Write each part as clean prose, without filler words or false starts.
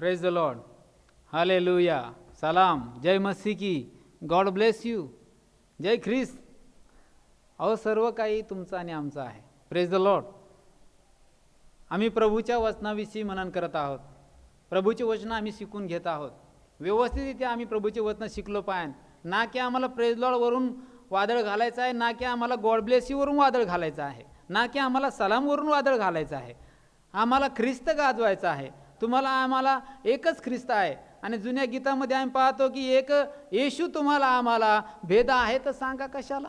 Praise the Lord, hallelujah, सलाम, जय मसीह की, God bless you, जय ख्रिस्त. अहो सर्व काही तुमचं आणि आमचं आहे. Praise the Lord. आम्ही प्रभूच्या वचनाविषयी मनन करत आहोत. प्रभूचे वचन आम्ही शिकून घेत आहोत. व्यवस्थितरित्या आम्ही प्रभूचे वचन शिकलो पाहिजे. ना की आम्हाला प्रेज लॉर्ड वरून वादळ घालायचं आहे, ना की आम्हाला गॉड ब्लेस यू वरून वादळ घालायचं आहे, ना की आम्हाला सलाम वरून वादळ घालायचं आहे. आम्हाला ख्रिस्त गाजवायचं आहे. तुम्हाला आम्हाला एकच ख्रिस्त आहे. आणि जुन्या गीतामध्ये आम्ही पाहतो की एक येशू तुम्हाला आम्हाला भेद आहे, तर सांगा कशाला.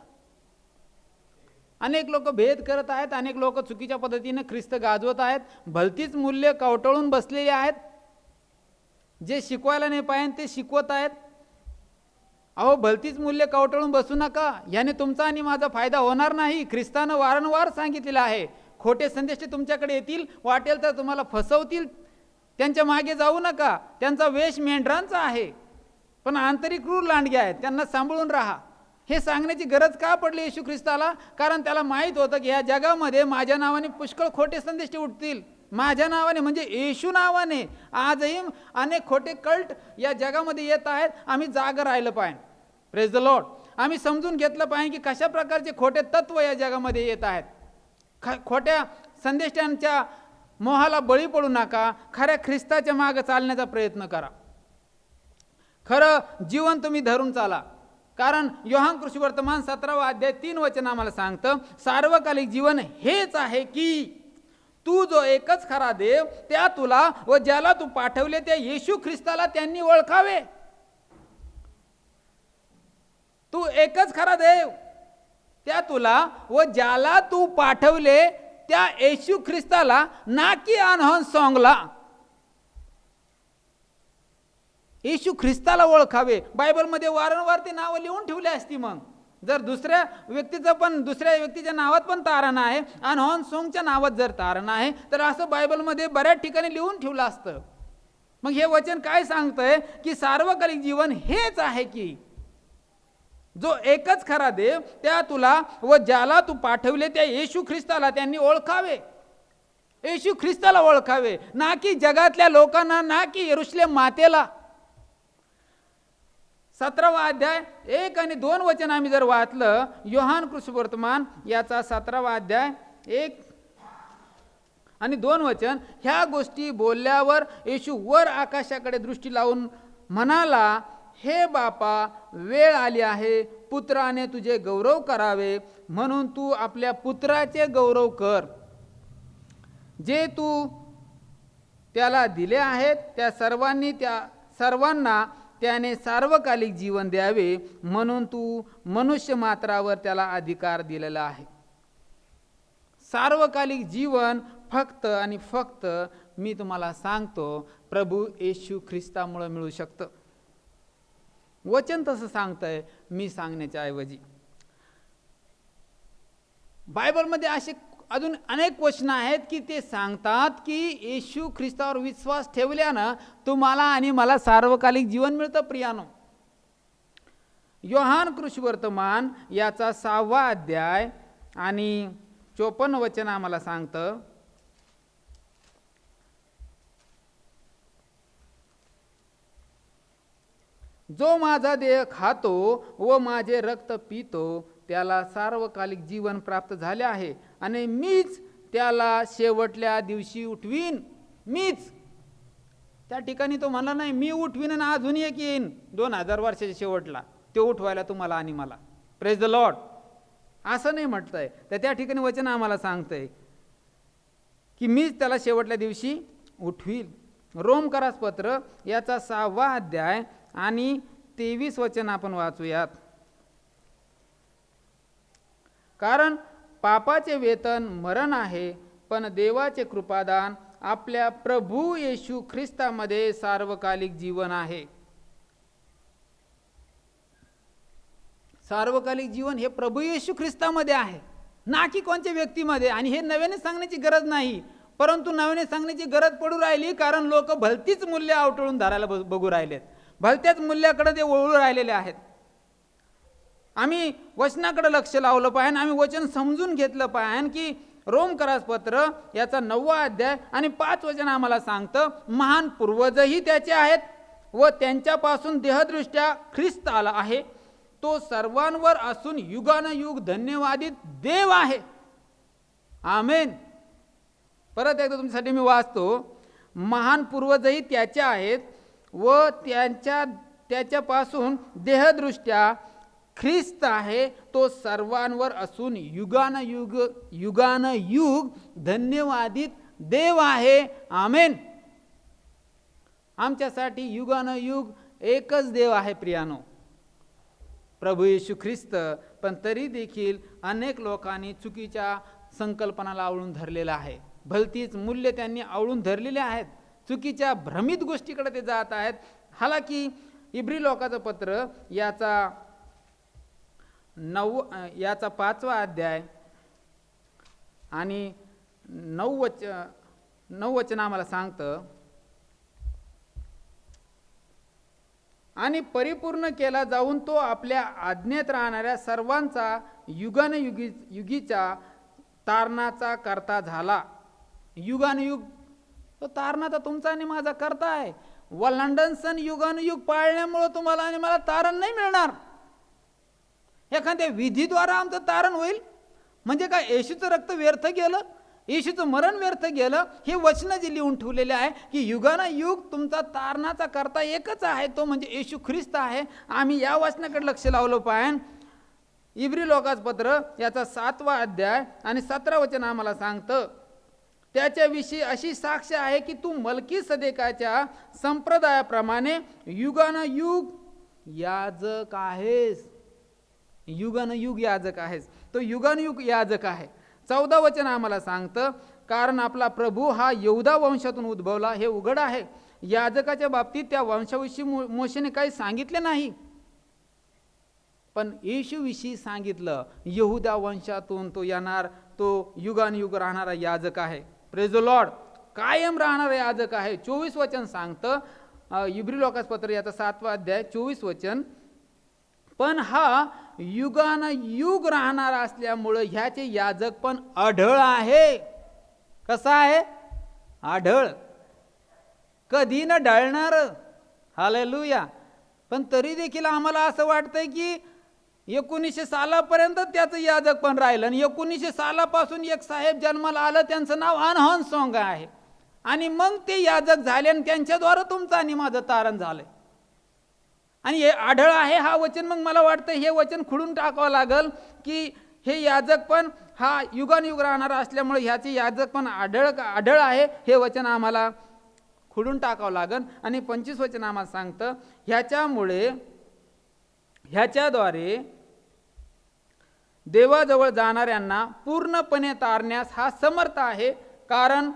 अनेक लोक भेद करत आहेत, अनेक लोक चुकीच्या पद्धतीने ख्रिस्त गाजवत आहेत. भलतीच मूल्य कवटाळून बसलेले आहेत. जे शिकवायला नाही पाहिजे ते शिकवत आहेत. अहो भलतीच मूल्य कवटाळून बसू नका, याने तुमचा आणि माझा फायदा होणार नाही. ख्रिस्तानं वारंवार सांगितलेलं आहे. खोटे संदेश तुमच्याकडे येतील, वाटेल तर तुम्हाला फसवतील, त्यांच्या मागे जाऊ नका. त्यांचा वेश मेंढरांचा आहे, पण आंतरिक क्रूर लांडगे आहेत, त्यांना सांभाळून राहा. हे सांगण्याची गरज का पडली येशू ख्रिस्ताला? कारण त्याला माहीत होतं की या जगामध्ये माझ्या नावाने पुष्कळ खोटे संदेश उठतील. माझ्या नावाने म्हणजे येशू नावाने आजही अनेक खोटे कल्ट या जगामध्ये येत आहेत. आम्ही जागं राहिलं पाहिजे. Praise the Lord. आम्ही समजून घेतलं पाहिजे की कशा प्रकारचे खोटे तत्व या जगामध्ये येत आहेत. खोट्या संदेशांच्या मोहाला बळी पडू नका. खऱ्या ख्रिस्ताच्या मागे चालण्याचा प्रयत्न करा. खरं जीवन तुम्ही धरून चाला. कारण योहान कृष्णवर्तमान 17वा अध्याय 3 वचन आम्हाला सांगतं, सार्वकालिक जीवन हेच आहे की तू जो एकच खरा देव त्या तुला व ज्याला तू पाठवले त्या येशू ख्रिस्ताला त्यांनी ओळखावे. तू एकच खरा देव त्या तुला व ज्याला तू पाठवले त्या येशू ख्रिस्ताला, ना की अनहन सॉंगला. येशू ख्रिस्ताला ओळखावे. बायबलमध्ये वारंवार ती नावं लिहून ठेवली असती. मग जर दुसऱ्या व्यक्तीच्या नावात पण तारण आहे, अनहॉन सोंगच्या नावात जर तारण आहे, तर असं बायबलमध्ये बऱ्याच ठिकाणी लिहून ठेवलं असतं. मग हे वचन काय सांगतंय की सार्वकालिक जीवन हेच आहे की जो एकच खरा देव त्या तुला व ज्याला तू पाठवले त्या येशू ख्रिस्ताला त्यांनी ओळखावे. येशू ख्रिस्ताला ओळखावे, ना की जगातल्या लोकांना, ना की यरूशलेम मातेला. 17वा अध्याय 1 आणि 2 वचन आम्ही जर वाचलं, योहान कृष्णवर्तमान याचा 17वा अध्याय 1 आणि 2 वचन, ह्या गोष्टी बोलल्यावर येशू वर आकाशाकडे दृष्टी लावून म्हणाला, हे बापा, वेळ आली आहे, पुत्राने तुझे गौरव करावे, म्हणून तू आपल्या पुत्राचे गौरव कर. जे तू त्याला दिले आहेत त्या सर्वांना त्याने सार्वकालिक जीवन द्यावे, म्हणून तू मनुष्य मात्रावर त्याला अधिकार दिलेला आहे. सार्वकालिक जीवन फक्त आणि फक्त मी तुम्हाला सांगतो प्रभू येशू ख्रिस्तामुळे मिळू शकतं. वचन तसं सांगतंय, मी सांगण्याच्या ऐवजी. बायबलमध्ये असे अजून अनेक वचनं आहेत की ते सांगतात की येशू ख्रिस्तावर विश्वास ठेवल्यानं तुम्हाला आणि मला सार्वकालिक जीवन मिळतं. प्रियानो, योहान कृष्णवर्तमान याचा 6वा अध्याय आणि 54 वचन आम्हाला सांगतं, जो माझा देह खातो व माझे रक्त पितो त्याला सार्वकालिक जीवन प्राप्त झाले आहे, आणि मीच त्याला शेवटल्या दिवशी उठवीन. मीच. त्या ठिकाणी तो म्हणला नाही मी उठवीन आणि अजून एक येईन 2000 वर्षाच्या शेवटला ते उठवायला तुम्हाला आणि मला. Praise the Lord. असं नाही म्हटलंय. तर त्या ठिकाणी वचन आम्हाला सांगतंय की मीच त्याला शेवटल्या दिवशी उठवील. रोमकरास पत्र याचा 6वा अध्याय आणि 23 वचन आपण वाचूयात. कारण पापाचे वेतन मरण आहे, पण देवाचे कृपादान आपल्या प्रभू येशू ख्रिस्तामध्ये सार्वकालिक जीवन आहे. सार्वकालिक जीवन हे प्रभू येशू ख्रिस्तामध्ये आहे, ना की कोणत्या व्यक्तीमध्ये. आणि हे नव्याने सांगण्याची गरज नाही, परंतु नव्याने सांगण्याची गरज पडू राहिली कारण लोक भलतीच मूल्य आवटळून धरायला बघू राहिलेत. भलत्याच मूल्याकडे ते वळू राहिलेले आहेत. आम्ही वचनाकडे लक्ष लावलं पाहिजे. आम्ही वचन समजून घेतलं पाहिजे की रोमकरास पत्र याचा 9वा अध्याय आणि 5 वचन आम्हाला सांगतं, महान पूर्वजही त्याचे आहेत व त्यांच्यापासून देहदृष्ट्या ख्रिस्त आला आहे. तो सर्वांवर असून युगानुयुग धन्यवादित देव आहे. आमेन. परत एकदा तुमच्यासाठी मी वाचतो. महान पूर्वजही त्याचे आहेत व त्याच्यापासून देहदृष्ट्या ख्रिस्त आहे. तो सर्वांवर असून युगानुयुग धन्यवादित देव आहे. आमेन. आमच्यासाठी युगानुयुग एकच देव आहे प्रियानो, प्रभू येशू ख्रिस्त. पण तरी देखील अनेक लोकांनी चुकीच्या संकल्पनाला आवळून धरलेला आहे. भलतीच मूल्य त्यांनी आवळून धरलेले आहेत. चुकीच्या भ्रमित गोष्टीकडे ते जात आहेत. हालाकी इब्री लोकाचं पत्र याचा 5वा अध्याय आणि 9 वचन आम्हाला सांगतं, आणि परिपूर्ण केला जाऊन तो आपल्या आज्ञेत राहणाऱ्या सर्वांचा युगानुयुगीच्या तारणाचा करता झाला. युगानुयुग तो तारणाचा तुमचा आणि माझा करता आहे. वल्हांडण सण युगानुयुग पाळण्यामुळे तुम्हाला आणि मला तारण नाही मिळणार. एखाद्या विधीद्वारा आमचं तारण होईल म्हणजे काय? येशूचं रक्त व्यर्थ गेलं, येशूचं मरण व्यर्थ गेलं. हे वचन जे लिहून ठेवलेले आहे की युगानुयुग तुमचा तारणाचा करता एकच आहे, तो म्हणजे येशू ख्रिस्त आहे. आम्ही या वचनाकडे लक्ष लावलं पाहिजे. इब्री लोकाचं पत्र याचा 7वा अध्याय आणि 17 वचन आम्हाला सांगतं, त्याच्याविषयी अशी साक्ष आहे की तू मल्कीसदेकाच्या संप्रदायाप्रमाणे युगानुयुग याजक आहेस. युगानुयुग याजक आहेस. तो युगानुयुग याजक आहे. 14 वचन आम्हाला सांगतं, कारण आपला प्रभू हा यहूदा वंशातून उद्भवला हे उघड आहे. याजकाच्या बाबतीत त्या वंशाविषयी मोशेने काही सांगितले नाही, पण येशूविषयी सांगितलं. यहूदा वंशातून तो येणार, तो युगानुयुग राहणारा याजक आहे. Praise the Lord. कायम राहणारा याजक आहे. 24 वचन सांगतं, इब्री लोकाचं पत्र याचा 7वा अध्याय 24 वचन, पण हा युगानुयुग राहणारा असल्यामुळं ह्याचे याजक पण आढळ आहे. कसा आहे? आढळ, कधी न ढळणार. हालेलुया. पण तरी देखील आम्हाला असं वाटतंय की 1900 सालापर्यंत त्याचं याजक पण राहिलं, आणि 1900 सालापासून एक साहेब जन्माला आलं, त्यांचं नाव अनहॉन सॉंग आहे, आणि मग ते याजक झाले आणि त्यांच्याद्वारा तुमचं आणि माझं तारण झालंय. आणि हे आढळ आहे हा वचन, मग मला वाटतं हे वचन खुडून टाकावं लागल की हे याजक पण हा युगानुयुग राहणारा असल्यामुळे ह्याचे याजक पण आढळ आहे. हे वचन आम्हाला खुडून टाकावं लागल. आणि 25 वचन आम्हाला सांगतं, ह्याच्याद्वारे देवाजवळ जाणाऱ्यांना पूर्णपणे तारण्यास हा समर्थ आहे, कारण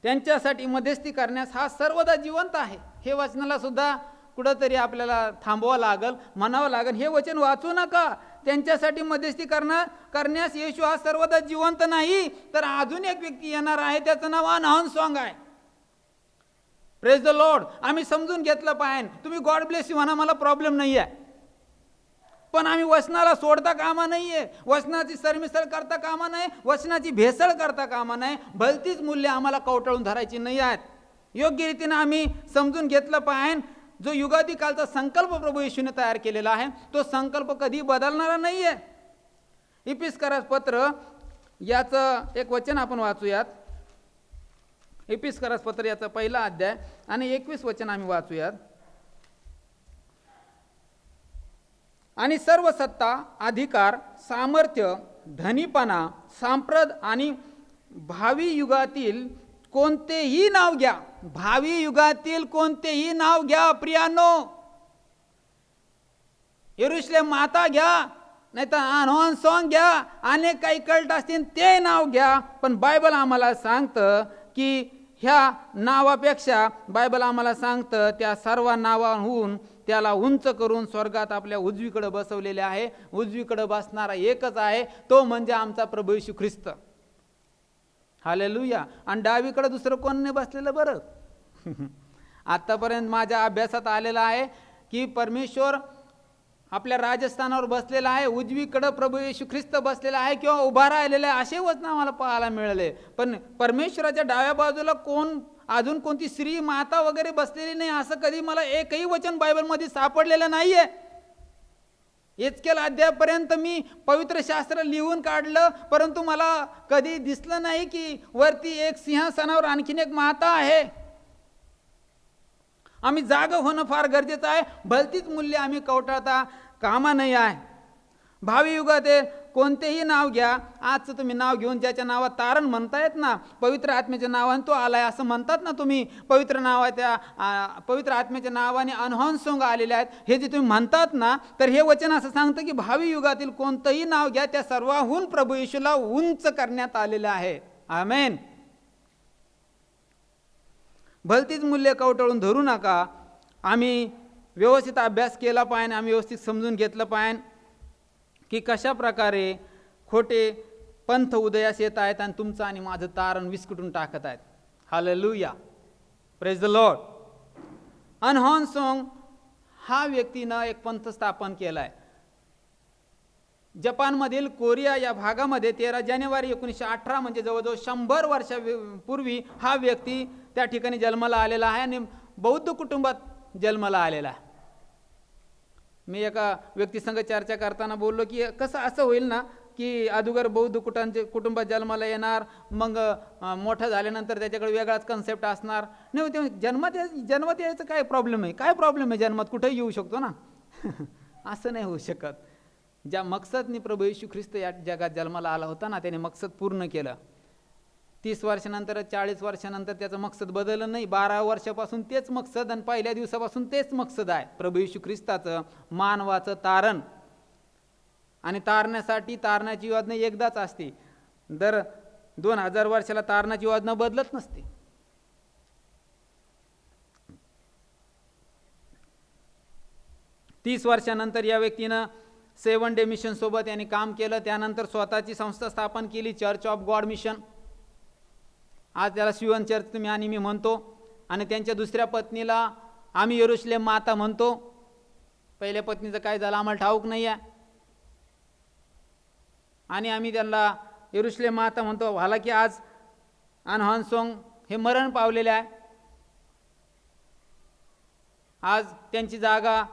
त्यांच्यासाठी मध्यस्थी करण्यास हा सर्वदा जिवंत आहे. हे वचनाला सुद्धा कुठंतरी आपल्याला थांबवावं लागल, म्हणावं लागल. हे वचन वाचू नका. त्यांच्यासाठी मध्यस्थी करण्यास येशू हा सर्वदा जिवंत नाही, तर अजून एक व्यक्ती येणार आहे, त्याचं नाव अनहॉन सॉंग आहे. Praise the Lord. आम्ही समजून घेतलं पाहिजे. तुम्ही गॉड ब्लेस यू म्हणा, मला प्रॉब्लेम नाही आहे, पण आम्ही वचनाला सोडता कामा नाहीये, वचनाची सरमिसळ करता कामा नाही, वचनाची भेसळ करता कामा नाही. भलतीच मूल्य आम्हाला कवटाळून धरायची नाही आहेत. योग्य रीतीने आम्ही समजून घेतलं पाहिजे. जो युगादी कालचा संकल्प प्रभू येशूने तयार केलेला आहे, तो संकल्प कधी बदलणारा नाहीये. इफिसकरास पत्र याचं एक वचन आपण वाचूयात. इफिसकरास पत्र याचा 1ला अध्याय आणि 21 वचन आम्ही वाचूयात. आणि सर्व सत्ता, अधिकार, सामर्थ्य, धनीपणा, सांप्रद आणि भावी युगातील कोणतेही नाव घ्या. भावी युगातील कोणतेही नाव घ्या प्रियानो. यरूशलेम माता घ्या, नाही तर अनहॉन सॉंग घ्या, अनेक काही कल्ट असतील ते नाव घ्या. पण बायबल आम्हाला सांगतं की ह्या नावापेक्षा बायबल आम्हाला सांगतं त्या सर्व नावाहून त्याला उंच करून स्वर्गात आपल्या उजवीकडे बसवलेले आहे. उजवीकडे बसणारा एकच आहे, तो म्हणजे आमचा प्रभू येशू ख्रिस्त. हालेलुया. आणि डावीकडे दुसरं कोण नाही बसलेलं बरं. आतापर्यंत माझ्या अभ्यासात आलेला आहे की परमेश्वर आपल्या राजस्थानावर बसलेला आहे, उजवीकडं प्रभू येशू ख्रिस्त बसलेला आहे किंवा उभा राहिलेला आहे, असे वचन आम्हाला पाहायला मिळाले. पण परमेश्वराच्या डाव्या बाजूला अजून कोणती स्त्री माता वगैरे बसलेली नाही, असं कधी मला एकही वचन बायबलमध्ये सापडलेलं नाहीये. इतक्या अध्यायापर्यंत मी पवित्र शास्त्र लिहून काढलं, परंतु मला कधी दिसलं नाही की वरती एक सिंहासनावर आणखीन एक माता आहे. आम्ही जाग होणं फार गरजेचं आहे. भलतीच मूल्य आम्ही कवटाळता कामा नाही आहे. भावी युगात कोणतेही नाव घ्या, आजचं तुम्ही नाव घेऊन ज्याच्या नावात तारण म्हणतायत ना, पवित्र आत्म्याच्या नावाने तो आलाय असं म्हणतात ना तुम्ही, पवित्र आत्म्याच्या नावाने अनहॉन्सोंग आलेले आहेत, हे जे तुम्ही म्हणतात ना, तर हे वचन असं सांगतं की भावी युगातील कोणतंही नाव घ्या, त्या सर्वाहून प्रभू येशूला उंच करण्यात आलेलं आहे. आमेन. भलतीच मूल्य कवटाळून धरू नका. आम्ही व्यवस्थित अभ्यास केला पाहिजे, आम्ही व्यवस्थित समजून घेतलं पाहिजे की कशा प्रकारे खोटे पंथ उदयास येत आहेत आणि तुमचं आणि माझं तारण विस्कटून टाकत आहेत. Hallelujah, praise the Lord. अनहॉन्सोंग हा व्यक्तीनं एक पंथ स्थापन केलाय. जपानमधील कोरिया या भागामध्ये 13 जानेवारी 1918 म्हणजे जवळजवळ 100 वर्षापूर्वी हा व्यक्ती त्या ठिकाणी जन्माला आलेला आहे आणि बौद्ध कुटुंबात जन्माला आलेला आहे. मी एका व्यक्तीसंग चर्चा करताना बोललो की कसं असं होईल ना की अगोदर बौद्ध कुटुंबात जन्माला येणार, मग मोठा झाल्यानंतर त्याच्याकडे वेगळाच कन्सेप्ट असणार. नाही, ते जन्मात यायचं काय प्रॉब्लेम आहे? काय प्रॉब्लेम आहे? जन्मात कुठेही येऊ शकतो ना. असं नाही होऊ शकत. ज्या मकसदने प्रभू येशू ख्रिस्त या जगात जन्माला आला होता ना, त्याने मकसद पूर्ण केलं. 30 वर्षानंतर 40 वर्षानंतर त्याचं मकसद बदललं नाही. 12 वर्षापासून तेच मकसद आणि पहिल्या दिवसापासून तेच मकसद आहे. प्रभू येशू ख्रिस्ताचं मानवाचं तारण. आणि तारणाची योजना एकदाच असते. दर 2000 वर्षाला तारणाची योजना बदलत नसते. तीस वर्षानंतर या व्यक्तीनं 7 डे मिशन सोबत यांनी काम केलं. त्यानंतर स्वतःची संस्था स्थापन केली, चर्च ऑफ गॉड मिशन. आज त्याला शिवन चर्च तुम्ही आणि मी म्हणतो. आणि त्यांच्या दुसऱ्या पत्नीला आम्ही यरुशलेम माता म्हणतो. पहिल्या पत्नीचं काय झालं आम्हाला ठाऊक नाही आहे, आणि आम्ही त्यांना यरुशलेम माता म्हणतो. हालाकी आज अनहॉन्सोंग हे मरण पावलेले आहे. आज त्यांची जागा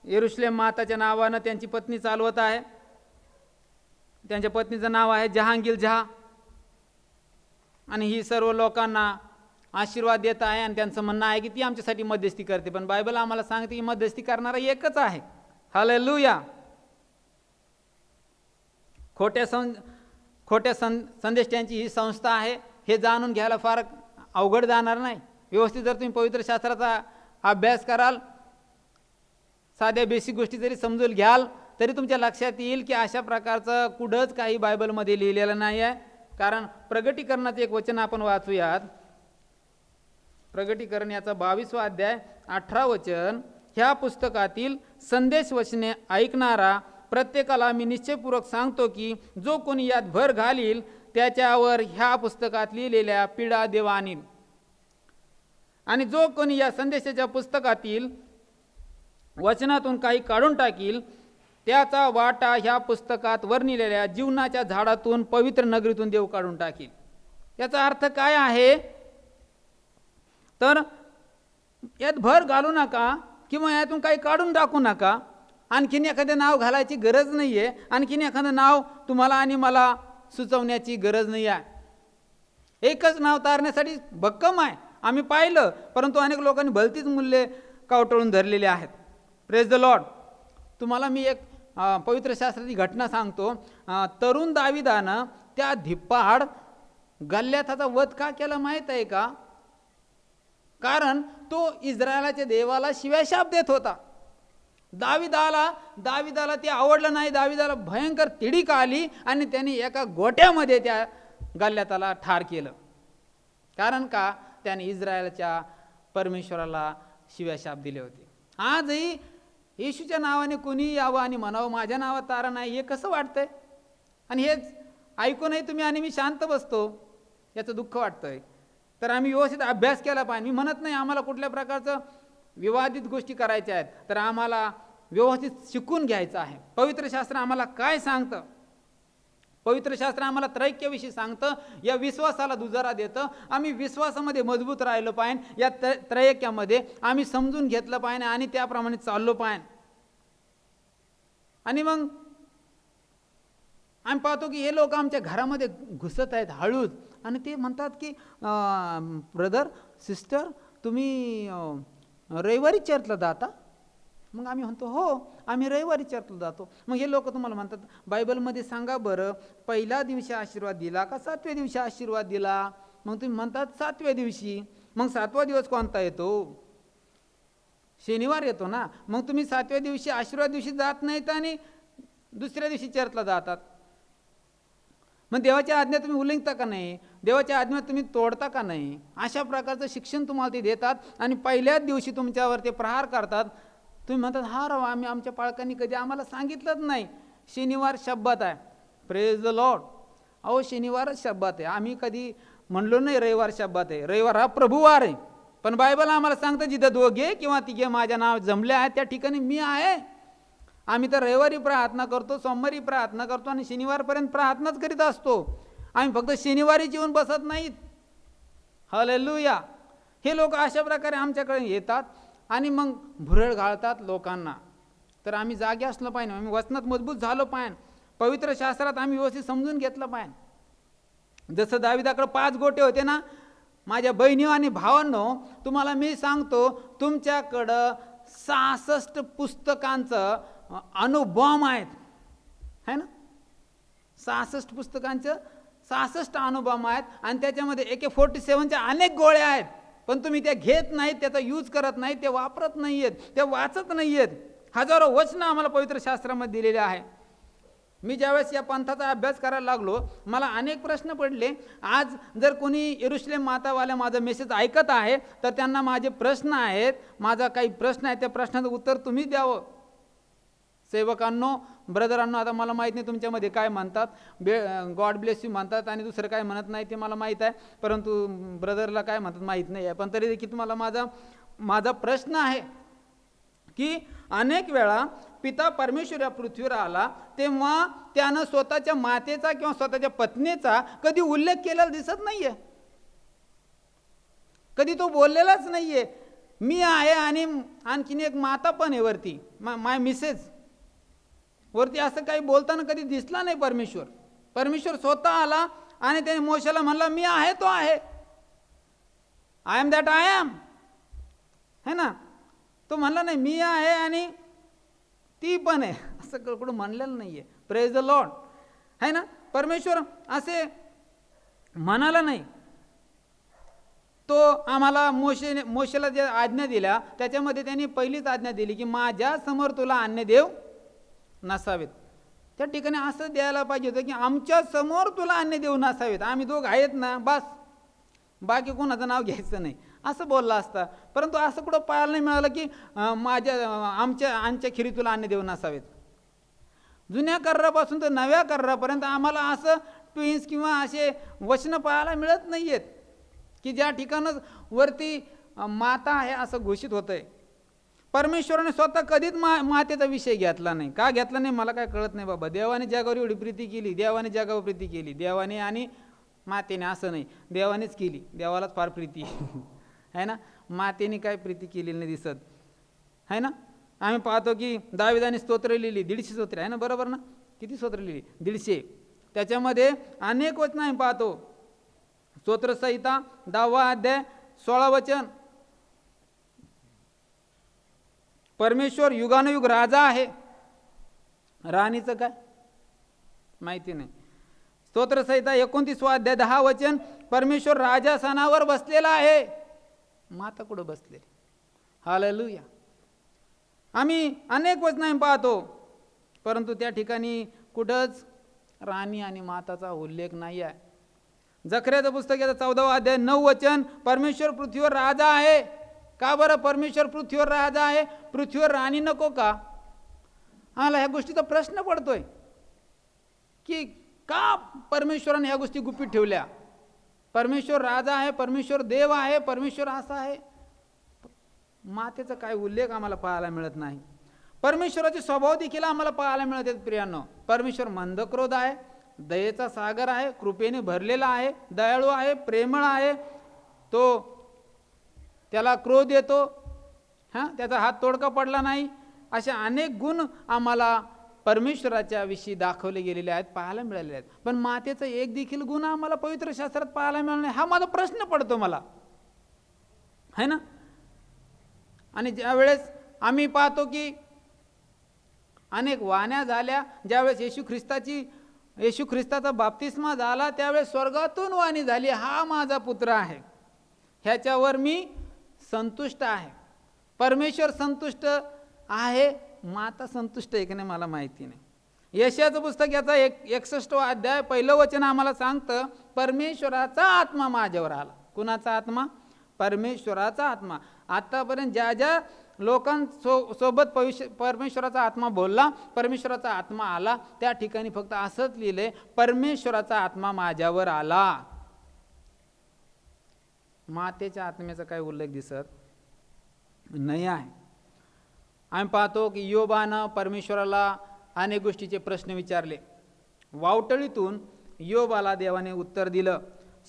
यरुशलेम माताच्या नावानं त्यांची पत्नी चालवत आहे. त्यांच्या पत्नीचं नाव आहे जहांगीर झा. आणि ही सर्व लोकांना आशीर्वाद देत आहे. आणि त्यांचं म्हणणं आहे की ती आमच्यासाठी मध्यस्थी करते. पण बायबल आम्हाला सांगते की मध्यस्थी करणारा एकच आहे. हालेलुया. खोट्या संदेष्टांची ही संस्था आहे, हे जाणून घ्यायला फार अवघड जाणार नाही. व्यवस्थित जर तुम्ही पवित्र शास्त्राचा अभ्यास कराल, साध्या बेसिक गोष्टी जरी समजून घ्याल, तरी तुमच्या लक्षात येईल की अशा प्रकारचं कुठंच काही बायबलमध्ये लिहिलेलं नाही आहे. कारण प्रगटीकरणाचं एक वचन आपण वाचूयात. प्रगटीकरण याचा 22वा अध्याय 18 वचन. ह्या पुस्तकातील संदेश वचने ऐकणारा प्रत्येकाला मी निश्चयपूर्वक सांगतो की जो कोणी यात भर घालील त्याच्यावर ह्या पुस्तकात लिहिलेल्या पीडा देव आणील. आणि जो कोणी या संदेशाच्या पुस्तकातील वचनातून काही काढून टाकील त्याचा वाटा ह्या पुस्तकात वर्णिलेल्या जीवनाच्या झाडातून पवित्र नगरीतून देव काढून टाकील. याचा अर्थ काय आहे? तर यात भर घालू नका किंवा यातून काही काढून टाकू नका. आणखीन एखादं नाव घालायची गरज नाही आहे. आणखीन एखादं नाव तुम्हाला आणि मला सुचवण्याची गरज नाही आहे. एकच नाव तारण्यासाठी भक्कम आहे, आम्ही पाहिलं. परंतु अनेक लोकांनी भलतीच मूल्ये कावटळून धरलेली आहेत. Praise the Lord. तुम्हाला मी एक पवित्र शास्त्राची घटना सांगतो. तरुण दाविदानं त्या धिप्पाड गल्ल्याथाचा वध का केला माहीत आहे का? कारण तो इस्रायलाच्या देवाला शिव्याशाप देत होता. दाविदाला ते आवडलं नाही. दाविदाला भयंकर तिडीक आली आणि त्यांनी एका गोट्यामध्ये त्या गल्ल्याथाला ठार केलं. कारण का? त्याने इस्रायलच्या परमेश्वराला शिव्याशाप दिले होते. आजही येशूच्या नावाने कोणी यावं आणि म्हणावं माझ्या नावात तारण आहे, हे कसं वाटतंय? आणि हेच ऐकूनही तुम्ही आणि मी शांत बसतो, याचं दुःख वाटतंय. तर आम्ही व्यवस्थित अभ्यास केला पाहिजे. मी म्हणत नाही आम्हाला कुठल्या प्रकारचं विवादित गोष्टी करायच्या आहेत, तर आम्हाला व्यवस्थित शिकून घ्यायचा आहे. पवित्र शास्त्र आम्हाला काय सांगतं? पवित्र शास्त्र आम्हाला त्रैक्याविषयी सांगतं, या विश्वासाला दुजारा देतं. आम्ही विश्वासामध्ये मजबूत राहिलो पाहिजे, या त्रैक्यामध्ये आम्ही समजून घेतलं पाहिजे आणि त्याप्रमाणे चाललो पाहिजे. आणि मग आम्ही पाहतो की हे लोक आमच्या घरामध्ये घुसत आहेत हळूच, आणि ते म्हणतात की ब्रदर सिस्टर तुम्ही रविवारी चर्चला जाता? मग आम्ही म्हणतो हो, आम्ही रविवारी चर्चला जातो. मग हे लोक तुम्हाला म्हणतात बायबलमध्ये सांगा बरं, पहिल्या दिवशी आशीर्वाद दिला का 7व्या दिवशी आशीर्वाद दिला? मग तुम्ही म्हणतात 7व्या दिवशी. मग 7वा दिवस कोणता येतो? शनिवार येतो ना. मग तुम्ही 7व्या दिवशी आशीर्वाद दिवशी जात नाहीत आणि दुसऱ्या दिवशी चर्चला जातात. मग देवाच्या आज्ञा तुम्ही उल्लंघता का नाही? देवाच्या आज्ञा तुम्ही तोडता का नाही? अशा प्रकारचं शिक्षण तुम्हाला ते देतात आणि पहिल्याच दिवशी तुमच्यावर ते प्रहार करतात. तुम्ही म्हणतात हा राव, आम्ही आमच्या पालकांनी कधी आम्हाला सांगितलंच नाही शनिवार शब्बात आहे. Praise the Lord. अहो शनिवारच शब्बात आहे, आम्ही कधी म्हणलो नाही रविवार शब्बात आहे. रविवार हा प्रभुवार आहे. पण बायबल आम्हाला सांगतं जिथं दोघे किंवा तिघे माझ्या नाव जमले आहेत त्या ठिकाणी मी आहे. आम्ही तर रविवारी प्रार्थना करतो, सोमवारी प्रार्थना करतो आणि शनिवारपर्यंत प्रार्थनाच करीत असतो. आम्ही फक्त शनिवारीच येऊन बसत नाहीत. हालेलुया. हे लोक अशा प्रकारे आमच्याकडे येतात आणि मग भुरळ घालतात लोकांना. तर आम्ही जागे असलं पाहिजे, आम्ही वचनात मजबूत झालो पाहिजे, पवित्र शास्त्रात आम्ही व्यवस्थित समजून घेतलं पाहिजे. जसं दाविदाकडे 5 गोटे होते ना. माझ्या बहिणी आणि भावांनो, तुम्हाला मी सांगतो, तुमच्याकडं 66 पुस्तकांचं अणुबॉम्ब आहेत, है ना. 66 पुस्तकांचं 66 अणुबॉम्ब आहेत आणि त्याच्यामध्ये AK-47च्या अनेक गोळ्या आहेत. पण तुम्ही त्या घेत नाहीत, त्याचा यूज करत नाहीत, ते वापरत नाही आहेत, ते वाचत नाही आहेत. हजारो वचनं आम्हाला पवित्र शास्त्रामध्ये दिलेले आहे. मी ज्यावेळेस या पंथाचा अभ्यास करायला लागलो, मला अनेक प्रश्न पडले. आज जर कोणी यरुशलेम मातावाल्या माझा मेसेज ऐकत आहे तर त्यांना माझे प्रश्न आहेत, माझा काही प्रश्न आहे, त्या प्रश्नाचं उत्तर तुम्ही द्यावं. सेवकांनो, ब्रदरांनो, आता मला माहीत नाही तुमच्यामध्ये काय म्हणतात, गॉड ब्लेस यू म्हणतात आणि दुसरं काय म्हणत नाही ते मला माहीत आहे, परंतु ब्रदरला काय म्हणतात माहीत नाही आहे. पण तरी देखील तुम्हाला माझा प्रश्न आहे की अनेक वेळा पिता परमेश्वर या पृथ्वीवर आला तेव्हा त्यानं स्वतःच्या मातेचा किंवा स्वतःच्या पत्नीचा कधी उल्लेख केलेला दिसत नाहीये. कधी तो बोललेलाच नाहीये. मी आहे आणि आणखीन एक माता पण आहे वरती, माय मिसेस वरती, असं काही बोलताना कधी दिसला नाही परमेश्वर. परमेश्वर स्वतः आला आणि त्याने मोशेला म्हणला मी आहे तो आहे, I am that I am, है ना. तो म्हणला नाही मी आहे आणि ती पण आहे, असं कुठं म्हणलेलं नाहीये. प्रेज द लॉर्ड, है ना. परमेश्वर असे म्हणाला नाही. तो आम्हाला मोशेला जे आज्ञा दिल्या त्याच्यामध्ये त्यांनी पहिलीच आज्ञा दिली की माझ्या समोर तुला अन्य देव नसावेत. त्या ठिकाणी असं द्यायला पाहिजे होतं की आमच्या समोर तुला अन्य देव नसावेत, आम्ही दोघ आहेत ना, बस, बाकी कोणाचं नाव घ्यायचं नाही, असं बोलला असता. परंतु असं कुठं पाहायला नाही मिळालं की आमच्या खिरी तुला अन्य देव नसावेत. जुन्या करारापासून तर नव्या करारापर्यंत आम्हाला असं ट्विन्स किंवा असे वचनं पाहायला मिळत नाही आहेत की ज्या ठिकाणच वरती माता आहे असं घोषित होतं आहे. परमेश्वराने स्वतः कधीच मातेचा विषय घेतला नाही. का घेतला नाही मला काय कळत नाही बाबा. देवाने जगावर एवढी प्रीती केली, देवाने जगावर प्रीती केली, देवाने आणि मातेने असं नाही, देवानेच केली. देवालाच फार प्रीती आहे ना, मातेने काय प्रीती केलेली नाही दिसत, आहे ना. आम्ही पाहतो की दाविदाने स्तोत्र लिहिली, 150 स्तोत्र आहे ना, बरोबर ना. किती स्तोत्र लिहिली? 150. त्याच्यामध्ये अनेक वचनं आम्ही पाहतो. स्तोत्रसंहिता 10वा अध्याय 16 वचन. परमेश्वर युगानुयुग राजा आहे. राणीचं काय माहिती नाही. स्तोत्रसंहिता 29वा अध्याय 10 वचन. परमेश्वर राजासनावर बसलेला आहे. माता कुठं बसलेली? हालेलुया. आम्ही अनेक वचनं पाहतो परंतु त्या ठिकाणी कुठंच राणी आणि माताचा उल्लेख नाही आहे. जकर्याचं पुस्तक याचा 14वा अध्याय 9 वचन. परमेश्वर पृथ्वीवर राजा आहे. का बरं परमेश्वर पृथ्वीवर राजा आहे? पृथ्वीवर राणी नको का? आम्हाला ह्या गोष्टीचा प्रश्न पडतोय की का परमेश्वराने ह्या गोष्टी गुपित ठेवल्या. परमेश्वर राजा आहे, परमेश्वर देव आहे, परमेश्वर असा आहे, मातेचा काय उल्लेख आम्हाला पाहायला मिळत नाही. परमेश्वराचे स्वभाव देखील आम्हाला पाहायला मिळतात प्रियांनो. परमेश्वर मंदक्रोध आहे, दयेचा सागर आहे, कृपेने भरलेला आहे, दयाळू आहे, प्रेमळ आहे. तो त्याला क्रोध येतो, त्याचा हात तोडका पडला नाही. अशा अनेक गुण आम्हाला परमेश्वराच्या विषयी दाखवले गेलेले आहेत, पाहायला मिळालेले आहेत. पण मातेचा एक देखील गुण आम्हाला पवित्र शास्त्रात पाहायला मिळाला नाही. हा माझा प्रश्न पडतो मला, है ना. आणि ज्यावेळेस आम्ही पाहतो की अनेक वाण्या झाल्या, ज्यावेळेस येशू ख्रिस्ताचा बाप्तिस्मा झाला त्यावेळेस स्वर्गातून वाणी झाली, हा माझा पुत्र आहे, ह्याच्यावर मी संतुष्ट आहे. परमेश्वर संतुष्ट आहे, माता संतुष्ट आहे की नाही मला माहिती नाही. यशाचं पुस्तक याचा 61 अध्याय 1 वचन आम्हाला सांगतं, परमेश्वराचा आत्मा माझ्यावर आला. कुणाचा आत्मा? परमेश्वराचा आत्मा. आतापर्यंत ज्या ज्या लोकांसोबत परमेश्वराचा आत्मा बोलला, परमेश्वराचा आत्मा आला, त्या ठिकाणी फक्त असंच लिहिलंय, परमेश्वराचा आत्मा माझ्यावर आला. मातेच्या आत्म्याचा काही उल्लेख दिसत नाही आहे. आम्ही पाहतो की योबानं परमेश्वराला अनेक गोष्टीचे प्रश्न विचारले. वावटळीतून योबाला देवाने उत्तर दिलं.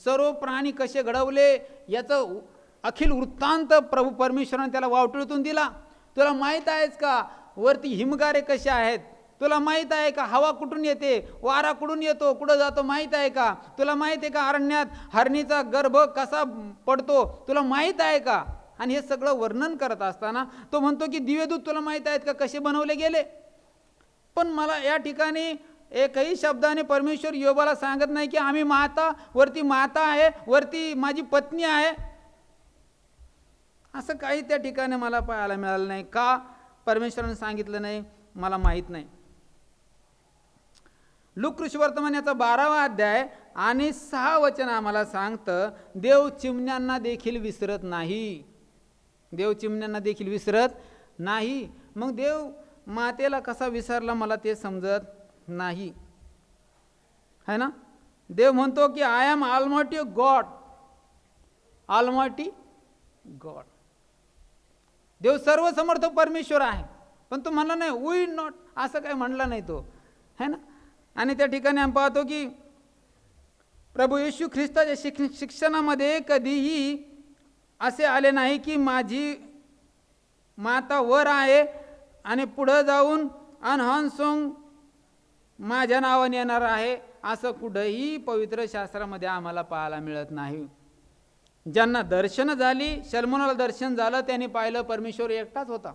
सर्व प्राणी कसे घडवले याचं अखिल वृत्तांत प्रभू परमेश्वराने त्याला वावटळीतून दिला. तुला माहीत आहेच का वरती हिमगारे कसे आहेत? तुला माहीत आहे का हवा कुठून येते, वारा कुठून येतो, कुठं जातो माहीत आहे का? तुला माहीत आहे का अरण्यात हरणीचा गर्भ कसा पडतो, तुला माहीत आहे का? आणि हे सगळं वर्णन करत असताना तो म्हणतो की दिवेदूत तुला माहीत आहेत का कसे बनवले गेले. पण मला या ठिकाणी एकही शब्दाने परमेश्वर योबाला सांगत नाही की आम्ही वरती माता आहे, वरती माझी पत्नी आहे. असं काही त्या ठिकाणी मला पाहायला मिळालं नाही. का परमेश्वराने सांगितलं नाही मला माहीत नाही. लूक वर्तमान याचा 12वा अध्याय आणि 6 वचन आम्हाला सांगतं, देव चिमण्यांना देखील विसरत नाही. देव चिमण्यांना देखील विसरत नाही. मग देव मातेला कसा विसरला मला ते समजत नाही, है ना. देव म्हणतो की I am almighty God, almighty God. देव सर्वसमर्थ परमेश्वर आहे. पण तो म्हणला नाही वी नॉट, असं काही म्हणला नाही तो, है ना. आणि त्या ठिकाणी आम्ही पाहतो की प्रभू येशू ख्रिस्ताच्या शिक्षणामध्ये कधीही असे आले नाही की माझी माता वर आहे आणि पुढं जाऊन अनहनसोंग माझ्या नावाने येणार आहे, असं कुठंही पवित्र शास्त्रामध्ये आम्हाला पाहायला मिळत नाही. ज्यांना दर्शन झाली, शल्मोनाला दर्शन झालं, त्यांनी पाहिलं परमेश्वर एकटाच होता.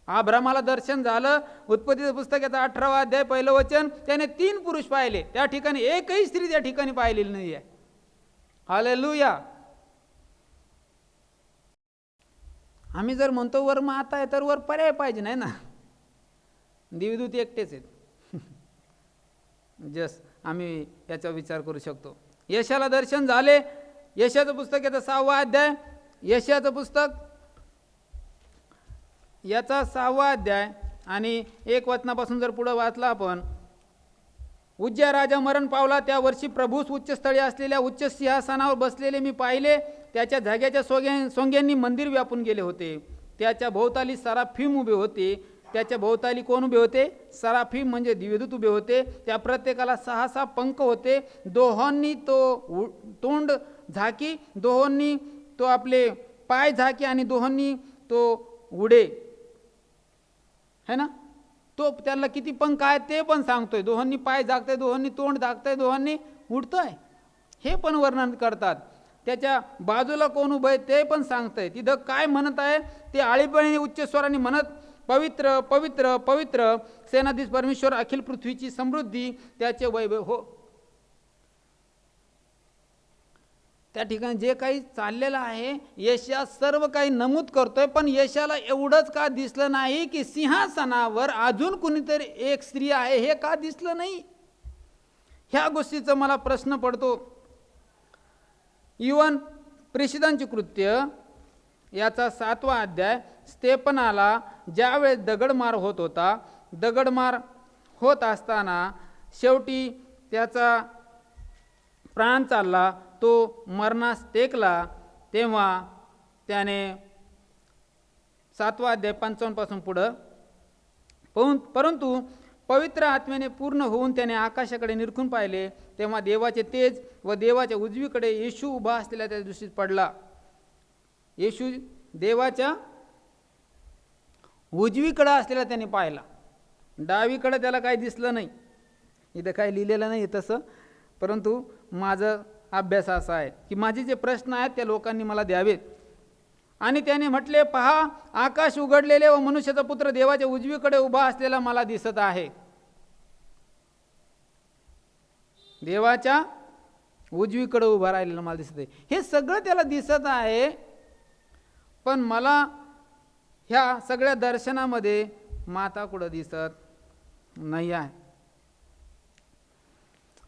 अब्रामाला दर्शन झालं, उत्पत्तीचं पुस्तक याचा 18वा अध्याय 1 वचन, त्याने 3 पुरुष पाहिले, त्या ठिकाणी एकही स्त्री त्या ठिकाणी पाहिलेली नाही आहे. हालेलुया. आम्ही जर म्हणतो वर माता आहे तर वर पर्याय पाहिजे नाही ना. दिवदूत एकटेच आहेत. जस आम्ही याचा विचार करू शकतो. यशाला दर्शन झाले, यशाचं पुस्तक याचा 6वा अध्याय, यशाचं पुस्तक याचा 6वा अध्याय आणि 1 वचनापासून जर पुढे वाचला आपण, उज्ज्या राजा मरण पावला त्या वर्षी प्रभूस उच्चस्थळी असलेल्या उच्च सिंहासनावर बसलेले मी पाहिले. त्याच्या जाग्याच्या सोंग्यांनी मंदिर व्यापून गेले होते. त्याच्या भोवताली सराफीम उभे होते. त्याच्या भोवताली कोण उभे होते? सराफीम म्हणजे दिव्यदूत उभे होते. त्या प्रत्येकाला 6 पंख होते. दोहोंनी तो तोंड झाकी, दोहोंनी तो आपले पाय झाकी आणि दोहोंनी तो उडे, है ना. तो त्याला किती पंख आहेत ते पण सांगतोय. दोहोंनी पाय झाकतोय, दोहोंनी तोंड झाकतोय, दोहोंनी उडतोय, हे पण वर्णन करतात. त्याच्या बाजूला कोण उभं आहे ते पण सांगतंय. तिथं काय म्हणत आहे ते आळीपणे उच्च स्वराने म्हणत, पवित्र पवित्र पवित्र सेनाधीश परमेश्वर, अखिल पृथ्वीची समृद्धी त्याचे वैभव हो. त्या ठिकाणी जे काही चाललेलं आहे यशा सर्व काही नमूद करतोय. पण यशाला एवढंच का दिसलं नाही की सिंहासनावर अजून कुणीतरी एक स्त्री आहे, हे का दिसलं नाही? ह्या गोष्टीचा मला प्रश्न पडतो. इवन प्रेषितांची कृत्य याचा 7वा अध्याय, स्तेफनाला ज्यावेळेस दगडमार होत होता, दगडमार होत असताना शेवटी त्याचा प्राण चालला, तो मरणास टेकला, तेव्हा त्याने 7वा अध्याय 55 पासून पुढं परंतु पवित्र आत्म्याने पूर्ण होऊन त्याने आकाशाकडे निरखून पाहिले, तेव्हा देवाचे तेज व देवाच्या उजवीकडे येशू उभा असलेला त्या दृष्टीत पडला. येशू देवाच्या उजवीकडे असलेला त्याने पाहिला. डावीकडे त्याला काही दिसलं नाही. इथं काही लिहिलेलं नाही तसं, परंतु माझा अभ्यास असा आहे की माझे जे प्रश्न आहेत त्या लोकांनी मला द्यावेत. आणि त्याने म्हटले, पहा, आकाश उघडलेले व मनुष्याचा पुत्र देवाच्या उजवीकडे उभा असलेला मला दिसत आहे. देवाच्या उजवीकडे उभा राहिलेला मला दिसत आहे. हे सगळं त्याला दिसत आहे, पण मला ह्या सगळ्या दर्शनामध्ये माता कुठं दिसत नाही आहे.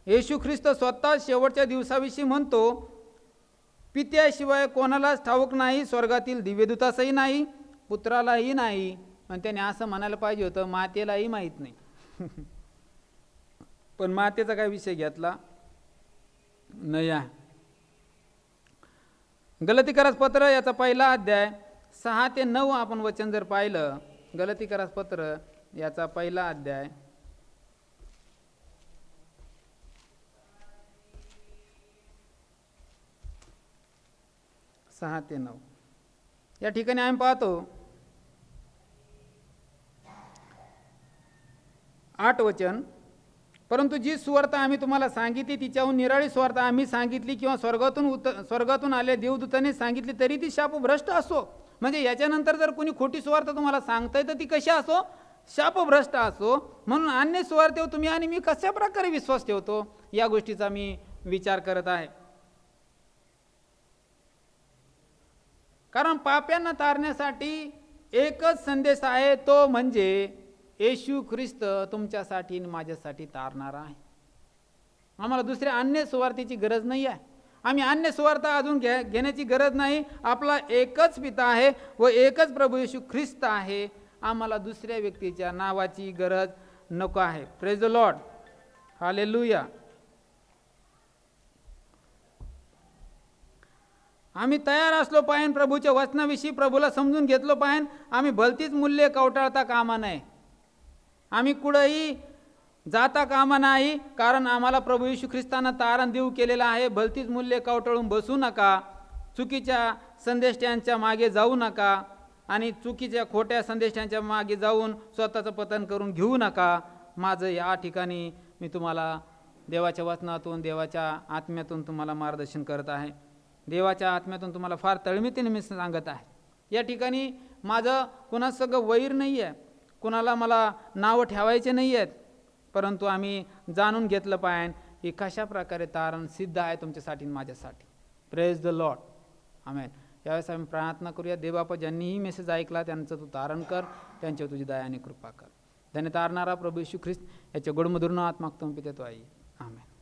येशू ख्रिस्त स्वतः शेवटच्या दिवसाविषयी म्हणतो, पित्याशिवाय कोणालाच ठाऊक नाही, स्वर्गातील दिव्यदूतासही नाही, पुत्रालाही नाही. आणि त्याने असं म्हणायला पाहिजे होतं, मातेलाही माहीत नाही. पण मातेचा काय विषय घेतला नाही आहे. गलातीकरास पत्र याचा पहिला अध्याय 6 ते 9 आपण वचन जर पाहिलं, गलातीकरास पत्र याचा पहिला अध्याय 6 ते 9 या ठिकाणी आम्ही पाहतो 8 वचन, परंतु जी सुवार्ता आम्ही तुम्हाला सांगितली तिच्याहून निराळी सुवार्ता आम्ही सांगितली किंवा स्वर्गातून आले देवदूताने सांगितली तरी ती शापभ्रष्ट असो. म्हणजे याच्यानंतर जर कोणी खोटी सुवार्ता तुम्हाला सांगताय तर ती कशी असो, शापभ्रष्ट असो. म्हणून अन्य सुवार्तेवर तुम्ही आणि मी कशा प्रकारे विश्वास ठेवतो या गोष्टीचा मी विचार करत आहे. कारण पाप्यांना तारण्यासाठी एकच संदेश आहे, तो म्हणजे येशू ख्रिस्त तुमच्यासाठी आणि माझ्यासाठी तारणारा आहे. आम्हाला दुसऱ्या अन्य सुवार्थेची गरज नाही आहे. आम्ही अन्य सुवार्ता अजून घेण्याची गरज नाही. आपला एकच पिता आहे व एकच प्रभू येशू ख्रिस्त आहे. आम्हाला दुसऱ्या व्यक्तीच्या नावाची गरज नको आहे. Praise the Lord, hallelujah. आम्ही तयार असलो पाहिजे प्रभूच्या वचनाविषयी, प्रभूला समजून घेतलो पाहिजे. आम्ही भलतीच मूल्ये कवटाळता कामा नये. आम्ही कुठंही जाता कामा नाही, कारण आम्हाला प्रभू येशू ख्रिस्तानं तारण देऊ केलेलं आहे. भलतीच मूल्ये कवटाळून बसू नका, चुकीच्या संदेष्टांच्या मागे जाऊ नका आणि चुकीच्या खोट्या संदेष्टांच्या मागे जाऊन स्वतःचं पतन करून घेऊ नका. माझं या ठिकाणी मी तुम्हाला देवाच्या वचनातून, देवाच्या आत्म्यातून तुम्हाला मार्गदर्शन करत आहे. देवाच्या आत्म्यातून तुम्हाला फार तळमळीने मी सांगत आहे. या ठिकाणी माझं कुणा सगळं वैर नाही आहे, कुणाला मला नावं ठेवायचे नाही आहेत, परंतु आम्ही जाणून घेतलं पाहिजे की कशा प्रकारे तारण सिद्ध आहे तुमच्यासाठी आणि माझ्यासाठी. प्रेज द लॉर्ड, आमेन. यावेळेस आम्ही प्रार्थना करूया. देवबापा, ज्यांनीही मेसेज ऐकला त्यांचं तू तारण कर, त्यांच्यावर तुझी दया आणि कृपा कर. त्याने तारणारा प्रभू येशू ख्रिस्त याच्या गोडमधुर नावात मागतो पिते तो आई, आमेन.